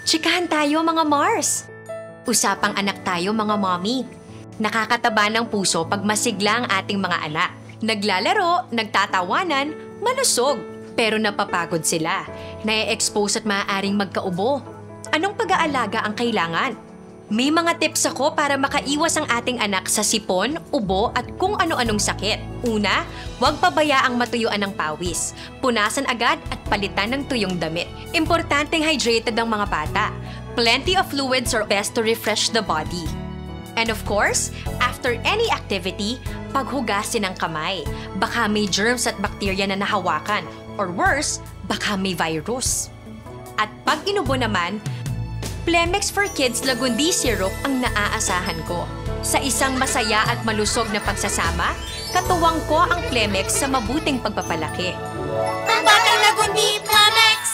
Chikahan tayo mga Mars! Usapang anak tayo mga mommy. Nakakataba ng puso pag masigla ang ating mga anak. Naglalaro, nagtatawanan, malusog. Pero napapagod sila. Nai-expose at maaaring magkaubo. Anong pag-aalaga ang kailangan? May mga tips ako para makaiwas ang ating anak sa sipon, ubo at kung ano-anong sakit. Una, huwag pabayaang matuyuan ng pawis. Punasan agad at palitan ng tuyong damit. Importanteng hydrated ang mga bata. Plenty of fluids are best to refresh the body. And of course, after any activity, paghugasin ang kamay. Baka may germs at bakterya na nahawakan. Or worse, baka may virus. At pag inubo naman, Plemex for Kids Lagundi Syrup ang naaasahan ko. Sa isang masaya at malusog na pagsasama, katuwang ko ang Plemex sa mabuting pagpapalaki. Ang Batang Lagundi, Plemex!